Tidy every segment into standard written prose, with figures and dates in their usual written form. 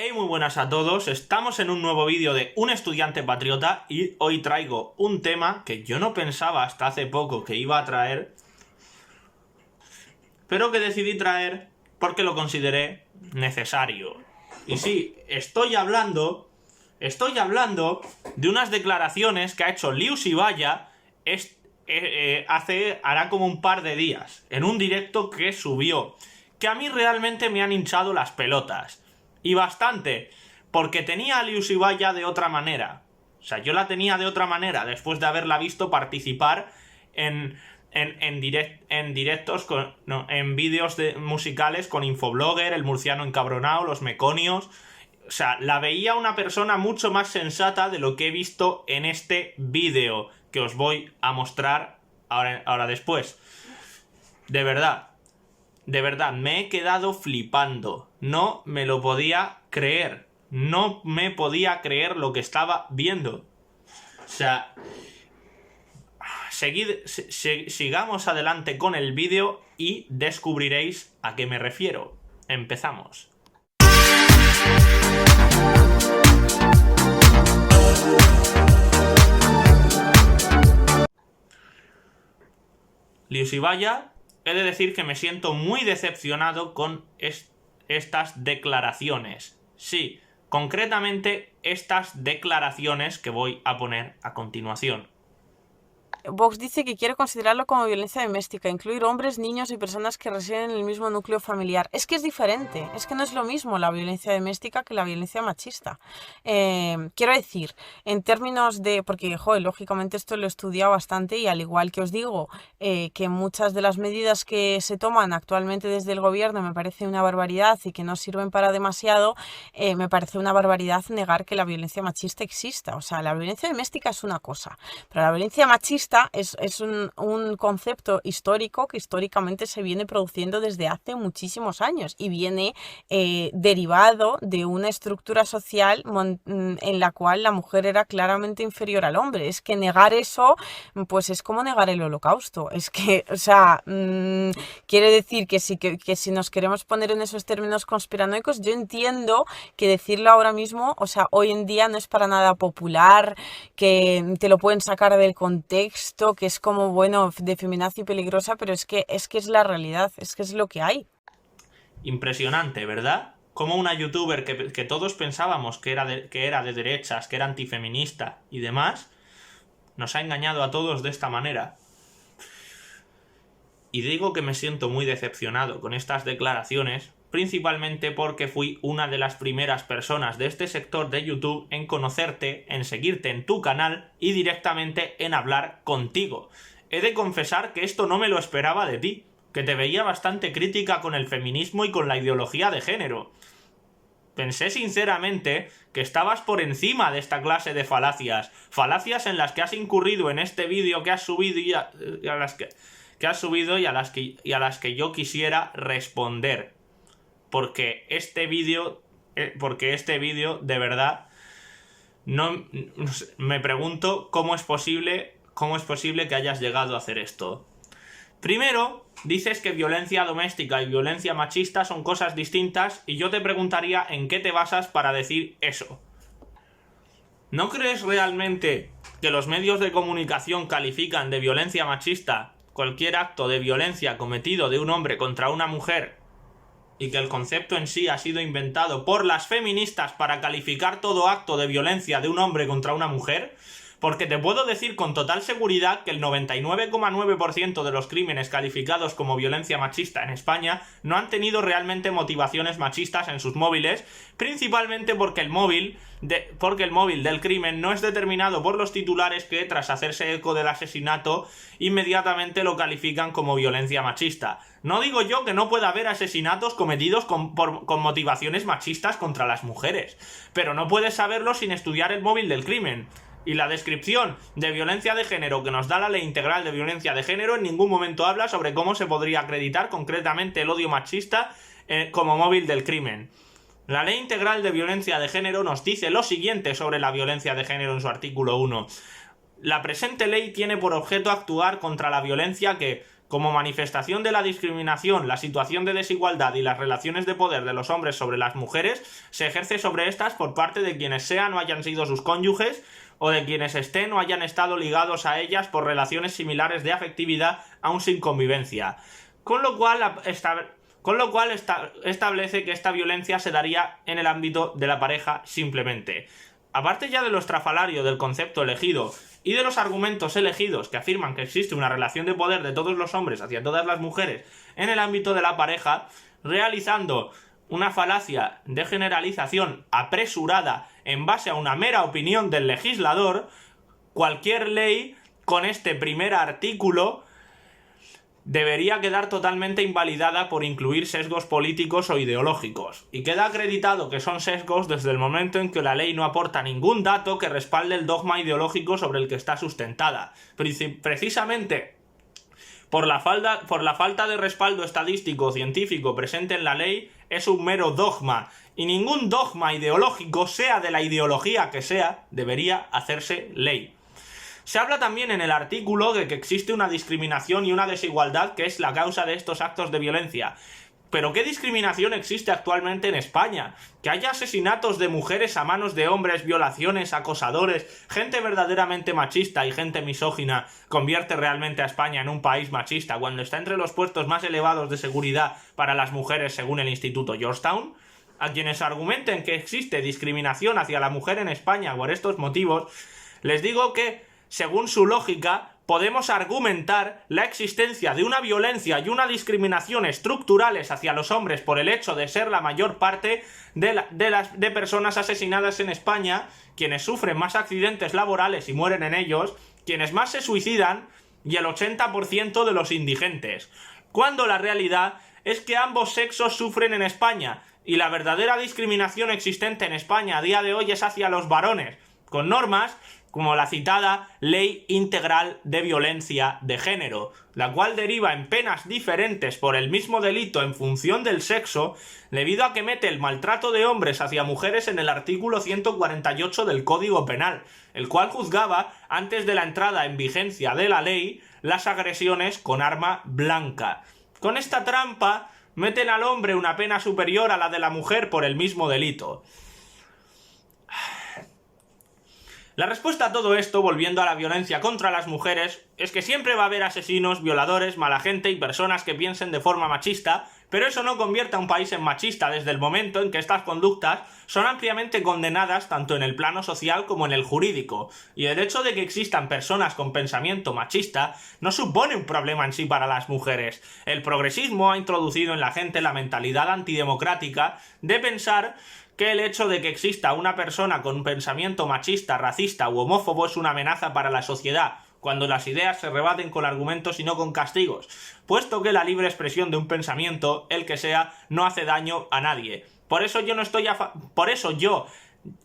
Hey, muy buenas a todos, estamos en un nuevo vídeo de Un Estudiante Patriota y hoy traigo un tema que yo no pensaba hasta hace poco que iba a traer, pero que decidí traer porque lo consideré necesario. Y sí, estoy hablando de unas declaraciones que ha hecho Liu Sibaya hará como un par de días, en un directo que subió, que a mí realmente me han hinchado las pelotas. Y bastante, porque tenía a Liu Sibaya de otra manera. O sea, yo la tenía de otra manera después de haberla visto participar en directos, en vídeos musicales con Infoblogger, El Murciano Encabronado, Los Meconios. O sea, la veía una persona mucho más sensata de lo que he visto en este vídeo que os voy a mostrar ahora después. De verdad, me he quedado flipando. No me lo podía creer. No me podía creer lo que estaba viendo. O sea, sigamos adelante con el vídeo y descubriréis a qué me refiero. Empezamos. Liu Sibaya, he de decir que me siento muy decepcionado con estas declaraciones. Sí, concretamente estas declaraciones que voy a poner a continuación. Vox dice que quiere considerarlo como violencia doméstica, incluir hombres, niños y personas que residen en el mismo núcleo familiar. Es que es diferente, es que no es lo mismo la violencia doméstica que la violencia machista. Quiero decir, en términos de... Porque, joder, lógicamente esto lo he estudiado bastante y al igual que os digo, que muchas de las medidas que se toman actualmente desde el gobierno me parece una barbaridad y que no sirven para demasiado, me parece una barbaridad negar que la violencia machista exista. O sea, la violencia doméstica es una cosa, pero la violencia machista es un concepto histórico que históricamente se viene produciendo desde hace muchísimos años y viene derivado de una estructura social en la cual la mujer era claramente inferior al hombre. Es que negar eso, pues es como negar el holocausto. Es que, o sea, quiere decir que si nos queremos poner en esos términos conspiranoicos, yo entiendo que decirlo ahora mismo, o sea, hoy en día no es para nada popular, que te lo pueden sacar del contexto, que es como, bueno, de feminazi peligrosa, pero es que es la realidad, es que es lo que hay. Impresionante, ¿verdad? Como una youtuber que todos pensábamos que era de derechas, que era antifeminista y demás, nos ha engañado a todos de esta manera. Y digo que me siento muy decepcionado con estas declaraciones, principalmente porque fui una de las primeras personas de este sector de YouTube en conocerte, en seguirte en tu canal y directamente en hablar contigo. He de confesar que esto no me lo esperaba de ti, que te veía bastante crítica con el feminismo y con la ideología de género. Pensé sinceramente que estabas por encima de esta clase de falacias en las que has incurrido en este vídeo que has subido y a las que yo quisiera responder. Porque este vídeo de verdad no me pregunto cómo es posible que hayas llegado a hacer esto. Primero, dices que violencia doméstica y violencia machista son cosas distintas y yo te preguntaría en qué te basas para decir eso. ¿No crees realmente que los medios de comunicación califican de violencia machista cualquier acto de violencia cometido de un hombre contra una mujer y que el concepto en sí ha sido inventado por las feministas para calificar todo acto de violencia de un hombre contra una mujer? Porque te puedo decir con total seguridad que el 99,9% de los crímenes calificados como violencia machista en España no han tenido realmente motivaciones machistas en sus móviles, principalmente porque el móvil del crimen no es determinado por los titulares que, tras hacerse eco del asesinato, inmediatamente lo califican como violencia machista. No digo yo que no pueda haber asesinatos cometidos con motivaciones machistas contra las mujeres, pero no puedes saberlo sin estudiar el móvil del crimen. Y la descripción de violencia de género que nos da la Ley Integral de Violencia de Género en ningún momento habla sobre cómo se podría acreditar concretamente el odio machista como móvil del crimen. La Ley Integral de Violencia de Género nos dice lo siguiente sobre la violencia de género en su artículo 1. La presente ley tiene por objeto actuar contra la violencia que como manifestación de la discriminación, la situación de desigualdad y las relaciones de poder de los hombres sobre las mujeres se ejerce sobre estas por parte de quienes sean o hayan sido sus cónyuges o de quienes estén o hayan estado ligados a ellas por relaciones similares de afectividad aun sin convivencia. Con lo cual establece que esta violencia se daría en el ámbito de la pareja simplemente. Aparte ya de lo estrafalario del concepto elegido y de los argumentos elegidos que afirman que existe una relación de poder de todos los hombres hacia todas las mujeres en el ámbito de la pareja, realizando una falacia de generalización apresurada en base a una mera opinión del legislador, cualquier ley con este primer artículo debería quedar totalmente invalidada por incluir sesgos políticos o ideológicos. Y queda acreditado que son sesgos desde el momento en que la ley no aporta ningún dato que respalde el dogma ideológico sobre el que está sustentada. Precisamente por la falta de respaldo estadístico o científico presente en la ley, es un mero dogma. Y ningún dogma ideológico, sea de la ideología que sea, debería hacerse ley. Se habla también en el artículo de que existe una discriminación y una desigualdad que es la causa de estos actos de violencia. ¿Pero qué discriminación existe actualmente en España? Que haya asesinatos de mujeres a manos de hombres, violaciones, acosadores, gente verdaderamente machista y gente misógina convierte realmente a España en un país machista cuando está entre los puestos más elevados de seguridad para las mujeres según el Instituto Georgetown. A quienes argumenten que existe discriminación hacia la mujer en España por estos motivos, les digo que según su lógica, podemos argumentar la existencia de una violencia y una discriminación estructurales hacia los hombres por el hecho de ser la mayor parte de personas asesinadas en España, quienes sufren más accidentes laborales y mueren en ellos, quienes más se suicidan y el 80% de los indigentes. Cuando la realidad es que ambos sexos sufren en España y la verdadera discriminación existente en España a día de hoy es hacia los varones, con normas como la citada Ley Integral de Violencia de Género, la cual deriva en penas diferentes por el mismo delito en función del sexo, debido a que mete el maltrato de hombres hacia mujeres en el artículo 148 del Código Penal, el cual juzgaba, antes de la entrada en vigencia de la ley, las agresiones con arma blanca. Con esta trampa, meten al hombre una pena superior a la de la mujer por el mismo delito. La respuesta a todo esto, volviendo a la violencia contra las mujeres, es que siempre va a haber asesinos, violadores, mala gente y personas que piensen de forma machista, pero eso no convierte a un país en machista desde el momento en que estas conductas son ampliamente condenadas tanto en el plano social como en el jurídico, y el hecho de que existan personas con pensamiento machista no supone un problema en sí para las mujeres. El progresismo ha introducido en la gente la mentalidad antidemocrática de pensar que el hecho de que exista una persona con un pensamiento machista, racista u homófobo es una amenaza para la sociedad, cuando las ideas se rebaten con argumentos y no con castigos, puesto que la libre expresión de un pensamiento, el que sea, no hace daño a nadie. Por eso yo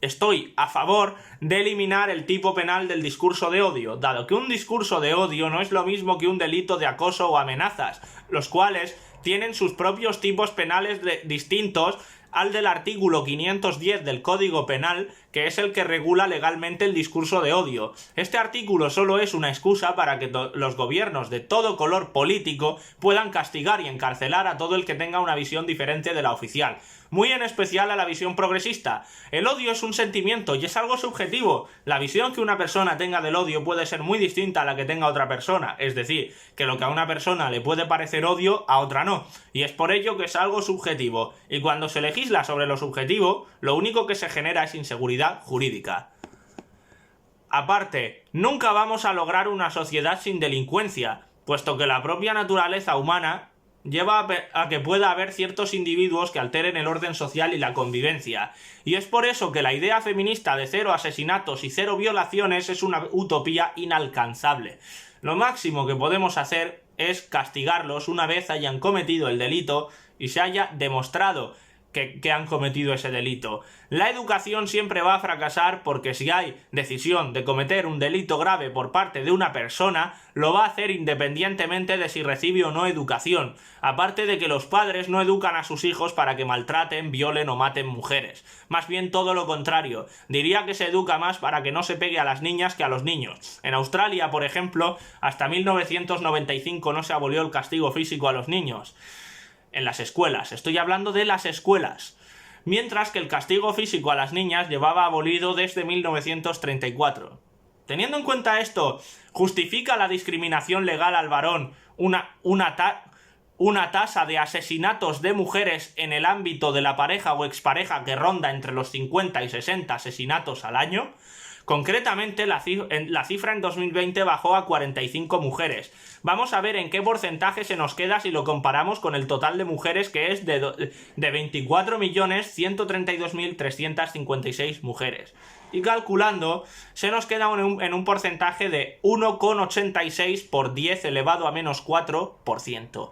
estoy a favor de eliminar el tipo penal del discurso de odio, dado que un discurso de odio no es lo mismo que un delito de acoso o amenazas, los cuales tienen sus propios tipos penales distintos al del artículo 510 del Código Penal, que es el que regula legalmente el discurso de odio. Este artículo solo es una excusa para que los gobiernos de todo color político puedan castigar y encarcelar a todo el que tenga una visión diferente de la oficial. Muy en especial a la visión progresista. El odio es un sentimiento y es algo subjetivo. La visión que una persona tenga del odio puede ser muy distinta a la que tenga otra persona. Es decir, que lo que a una persona le puede parecer odio, a otra no. Y es por ello que es algo subjetivo. Y cuando se legisla sobre lo subjetivo, lo único que se genera es inseguridad jurídica. Aparte, nunca vamos a lograr una sociedad sin delincuencia, puesto que la propia naturaleza humana lleva a que pueda haber ciertos individuos que alteren el orden social y la convivencia. Y es por eso que la idea feminista de 0 asesinatos y 0 violaciones es una utopía inalcanzable. Lo máximo que podemos hacer es castigarlos una vez hayan cometido el delito y se haya demostrado que han cometido ese delito. La educación siempre va a fracasar porque si hay decisión de cometer un delito grave por parte de una persona, lo va a hacer independientemente de si recibe o no educación. Aparte de que los padres no educan a sus hijos para que maltraten, violen o maten mujeres. Más bien todo lo contrario. Diría que se educa más para que no se pegue a las niñas que a los niños. En Australia, por ejemplo, hasta 1995 no se abolió el castigo físico a los niños. En las escuelas, estoy hablando de las escuelas. Mientras que el castigo físico a las niñas llevaba abolido desde 1934. Teniendo en cuenta esto, ¿justifica la discriminación legal al varón una tasa de asesinatos de mujeres en el ámbito de la pareja o expareja que ronda entre los 50 y 60 asesinatos al año? Concretamente, la cifra en 2020 bajó a 45 mujeres. Vamos a ver en qué porcentaje se nos queda si lo comparamos con el total de mujeres, que es de 24.132.356 mujeres. Y calculando, se nos queda en un porcentaje de 1,86 por 10 elevado a menos 4%.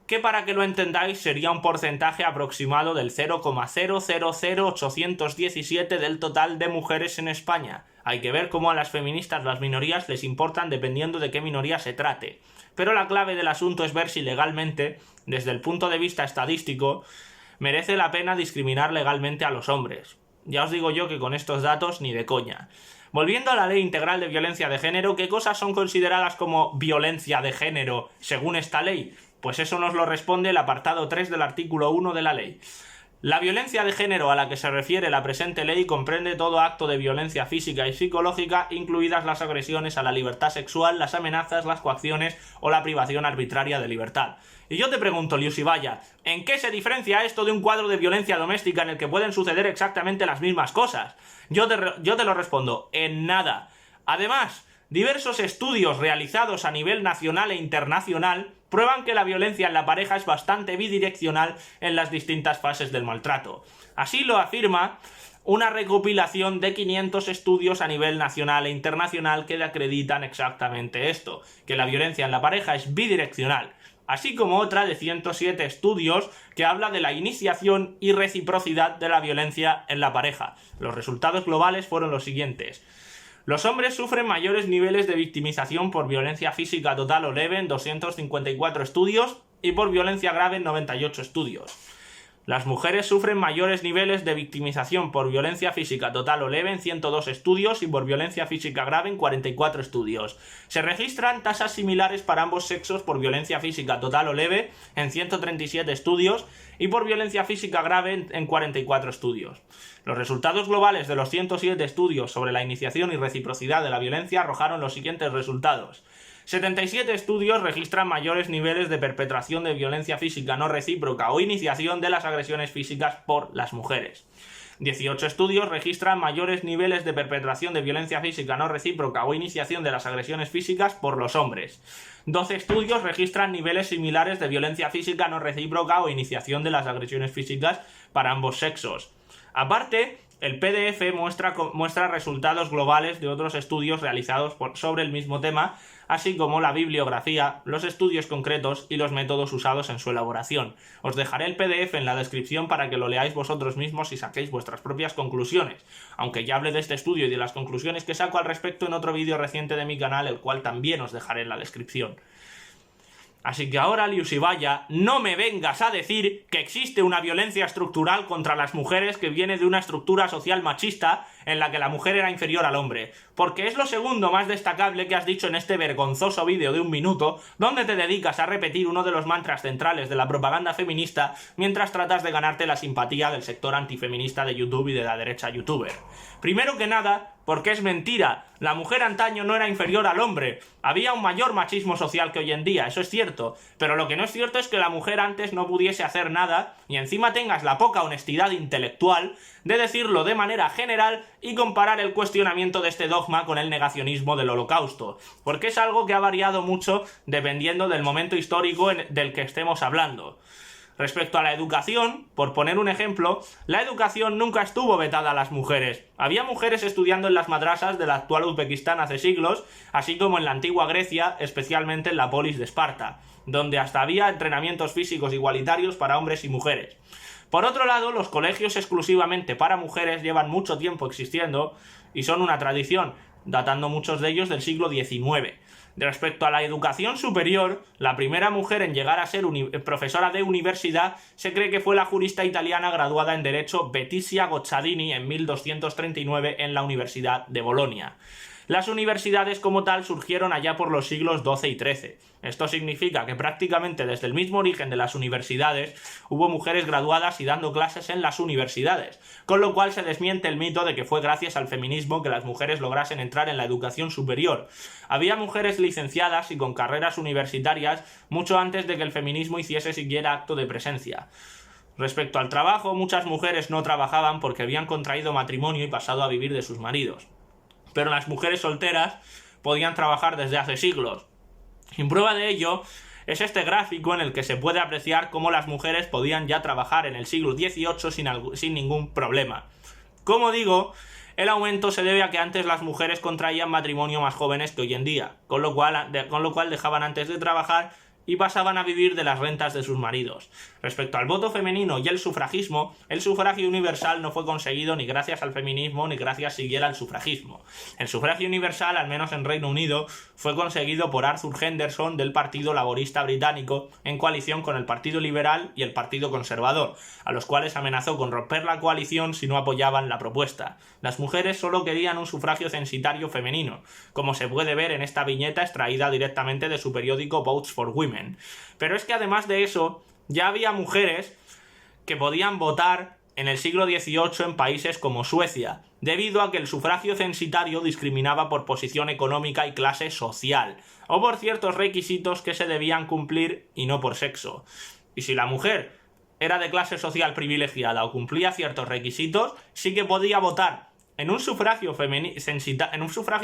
Que para que lo entendáis sería un porcentaje aproximado del 0,000817 del total de mujeres en España. Hay que ver cómo a las feministas las minorías les importan dependiendo de qué minoría se trate. Pero la clave del asunto es ver si legalmente, desde el punto de vista estadístico, merece la pena discriminar legalmente a los hombres. Ya os digo yo que con estos datos ni de coña. Volviendo a la Ley Integral de Violencia de Género, ¿qué cosas son consideradas como violencia de género según esta ley? Pues eso nos lo responde el apartado 3 del artículo 1 de la ley. La violencia de género a la que se refiere la presente ley comprende todo acto de violencia física y psicológica, incluidas las agresiones a la libertad sexual, las amenazas, las coacciones o la privación arbitraria de libertad. Y yo te pregunto, Liusibaya, ¿en qué se diferencia esto de un cuadro de violencia doméstica en el que pueden suceder exactamente las mismas cosas? Yo te lo respondo, en nada. Además, diversos estudios realizados a nivel nacional e internacional prueban que la violencia en la pareja es bastante bidireccional en las distintas fases del maltrato. Así lo afirma una recopilación de 500 estudios a nivel nacional e internacional que acreditan exactamente esto, que la violencia en la pareja es bidireccional, así como otra de 107 estudios que habla de la iniciación y reciprocidad de la violencia en la pareja. Los resultados globales fueron los siguientes. Los hombres sufren mayores niveles de victimización por violencia física total o leve en 254 estudios y por violencia grave en 98 estudios. Las mujeres sufren mayores niveles de victimización por violencia física total o leve en 102 estudios y por violencia física grave en 44 estudios. Se registran tasas similares para ambos sexos por violencia física total o leve en 137 estudios y por violencia física grave en 44 estudios. Los resultados globales de los 107 estudios sobre la iniciación y reciprocidad de la violencia arrojaron los siguientes resultados. 77 estudios registran mayores niveles de perpetración de violencia física no recíproca o iniciación de las agresiones físicas por las mujeres. 18 estudios registran mayores niveles de perpetración de violencia física no recíproca o iniciación de las agresiones físicas por los hombres. 12 estudios registran niveles similares de violencia física no recíproca o iniciación de las agresiones físicas para ambos sexos. Aparte, el PDF muestra resultados globales de otros estudios realizados sobre el mismo tema, así como la bibliografía, los estudios concretos y los métodos usados en su elaboración. Os dejaré el PDF en la descripción para que lo leáis vosotros mismos y saquéis vuestras propias conclusiones, aunque ya hablé de este estudio y de las conclusiones que saco al respecto en otro vídeo reciente de mi canal, el cual también os dejaré en la descripción. Así que ahora, Liusibaya, no me vengas a decir que existe una violencia estructural contra las mujeres que viene de una estructura social machista en la que la mujer era inferior al hombre, porque es lo segundo más destacable que has dicho en este vergonzoso vídeo de 1 minuto, donde te dedicas a repetir uno de los mantras centrales de la propaganda feminista mientras tratas de ganarte la simpatía del sector antifeminista de YouTube y de la derecha youtuber. Primero que nada, porque es mentira. La mujer antaño no era inferior al hombre. Había un mayor machismo social que hoy en día, eso es cierto. Pero lo que no es cierto es que la mujer antes no pudiese hacer nada y encima tengas la poca honestidad intelectual de decirlo de manera general y comparar el cuestionamiento de este dogma con el negacionismo del Holocausto. Porque es algo que ha variado mucho dependiendo del momento histórico del que estemos hablando. Respecto a la educación, por poner un ejemplo, la educación nunca estuvo vetada a las mujeres. Había mujeres estudiando en las madrasas del actual Uzbekistán hace siglos, así como en la antigua Grecia, especialmente en la polis de Esparta, donde hasta había entrenamientos físicos igualitarios para hombres y mujeres. Por otro lado, los colegios exclusivamente para mujeres llevan mucho tiempo existiendo y son una tradición, datando muchos de ellos del siglo XIX. Respecto a la educación superior, la primera mujer en llegar a ser profesora de universidad se cree que fue la jurista italiana graduada en Derecho Betticia Gozzadini en 1239 en la Universidad de Bolonia. Las universidades como tal surgieron allá por los siglos XII y XIII. Esto significa que prácticamente desde el mismo origen de las universidades hubo mujeres graduadas y dando clases en las universidades, con lo cual se desmiente el mito de que fue gracias al feminismo que las mujeres lograsen entrar en la educación superior. Había mujeres licenciadas y con carreras universitarias mucho antes de que el feminismo hiciese siquiera acto de presencia. Respecto al trabajo, muchas mujeres no trabajaban porque habían contraído matrimonio y pasado a vivir de sus maridos. Pero las mujeres solteras podían trabajar desde hace siglos. Y prueba de ello es este gráfico en el que se puede apreciar cómo las mujeres podían ya trabajar en el siglo XVIII sin ningún problema. Como digo, el aumento se debe a que antes las mujeres contraían matrimonio más jóvenes que hoy en día, con lo cual dejaban antes de trabajar y pasaban a vivir de las rentas de sus maridos. Respecto al voto femenino y el sufragismo, el sufragio universal no fue conseguido ni gracias al feminismo ni gracias siquiera al sufragismo. El sufragio universal, al menos en Reino Unido, fue conseguido por Arthur Henderson del Partido Laborista Británico en coalición con el Partido Liberal y el Partido Conservador, a los cuales amenazó con romper la coalición si no apoyaban la propuesta. Las mujeres solo querían un sufragio censitario femenino, como se puede ver en esta viñeta extraída directamente de su periódico Votes for Women. Pero es que además de eso, ya había mujeres que podían votar en el siglo XVIII en países como Suecia, debido a que el sufragio censitario discriminaba por posición económica y clase social, o por ciertos requisitos que se debían cumplir y no por sexo. Y si la mujer era de clase social privilegiada o cumplía ciertos requisitos, sí que podía votar. En un sufragio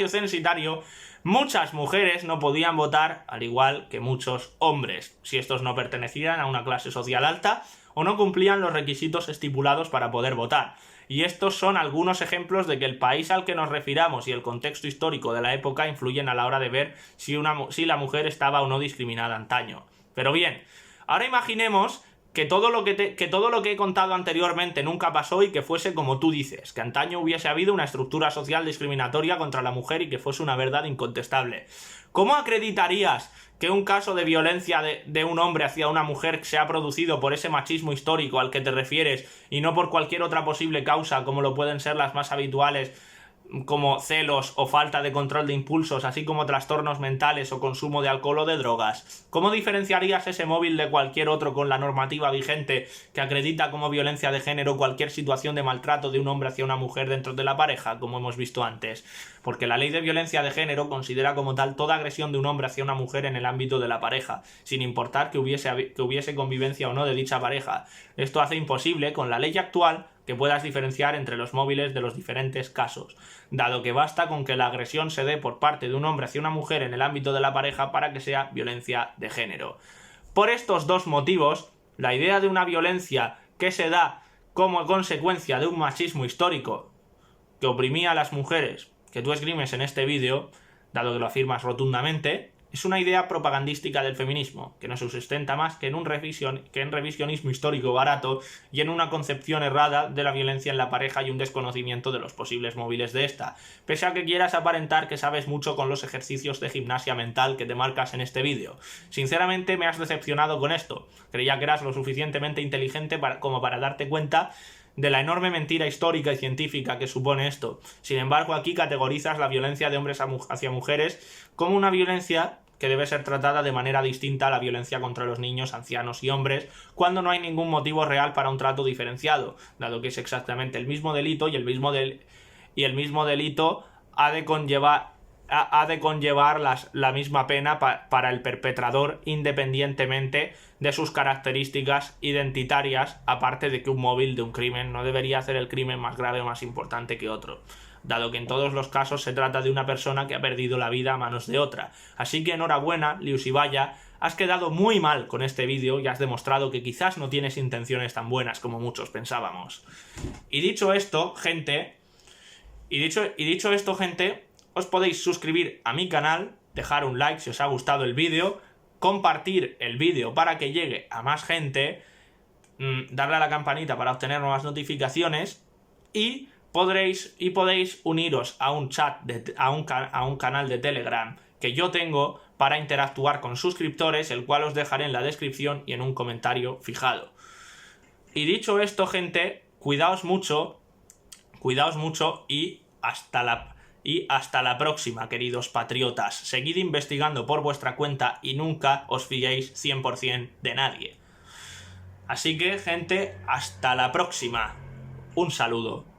censitario, muchas mujeres no podían votar, al igual que muchos hombres, si estos no pertenecían a una clase social alta o no cumplían los requisitos estipulados para poder votar. Y estos son algunos ejemplos de que el país al que nos refiramos y el contexto histórico de la época influyen a la hora de ver si la mujer estaba o no discriminada antaño. Pero bien, ahora imaginemos que todo lo que he contado anteriormente nunca pasó y que fuese como tú dices, que antaño hubiese habido una estructura social discriminatoria contra la mujer y que fuese una verdad incontestable. ¿Cómo acreditarías que un caso de violencia de un hombre hacia una mujer se ha producido por ese machismo histórico al que te refieres y no por cualquier otra posible causa como lo pueden ser las más habituales, como celos o falta de control de impulsos, así como trastornos mentales o consumo de alcohol o de drogas? ¿Cómo diferenciarías ese móvil de cualquier otro con la normativa vigente que acredita como violencia de género cualquier situación de maltrato de un hombre hacia una mujer dentro de la pareja, como hemos visto antes? Porque la ley de violencia de género considera como tal toda agresión de un hombre hacia una mujer en el ámbito de la pareja, sin importar que hubiese convivencia o no de dicha pareja. Esto hace imposible, con la ley actual, que puedas diferenciar entre los móviles de los diferentes casos, dado que basta con que la agresión se dé por parte de un hombre hacia una mujer en el ámbito de la pareja para que sea violencia de género. Por estos dos motivos, la idea de una violencia que se da como consecuencia de un machismo histórico que oprimía a las mujeres, que tú esgrimes en este vídeo, dado que lo afirmas rotundamente, es una idea propagandística del feminismo, que no se sustenta más que en revisionismo histórico barato y en una concepción errada de la violencia en la pareja y un desconocimiento de los posibles móviles de esta, pese a que quieras aparentar que sabes mucho con los ejercicios de gimnasia mental que te marcas en este vídeo. Sinceramente me has decepcionado con esto. Creía que eras lo suficientemente inteligente como para darte cuenta de la enorme mentira histórica y científica que supone esto. Sin embargo, aquí categorizas la violencia de hombres hacia mujeres como una violencia que debe ser tratada de manera distinta a la violencia contra los niños, ancianos y hombres, cuando no hay ningún motivo real para un trato diferenciado, dado que es exactamente el mismo delito y el mismo delito ha de conllevar la misma pena para el perpetrador, independientemente de sus características identitarias, aparte de que un móvil de un crimen no debería hacer el crimen más grave o más importante que otro. dado que en todos los casos se trata de una persona que ha perdido la vida a manos de otra. Así que enhorabuena, Liusibaya, has quedado muy mal con este vídeo y has demostrado que quizás no tienes intenciones tan buenas como muchos pensábamos. Y dicho esto, gente, os podéis suscribir a mi canal, dejar un like si os ha gustado el vídeo, compartir el vídeo para que llegue a más gente, darle a la campanita para obtener nuevas notificaciones y podéis uniros a un chat, a un canal de Telegram que yo tengo para interactuar con suscriptores, el cual os dejaré en la descripción y en un comentario fijado. Y dicho esto, gente, cuidaos mucho y hasta la próxima, queridos patriotas. Seguid investigando por vuestra cuenta y nunca os fiéis 100% de nadie. Así que, gente, hasta la próxima. Un saludo.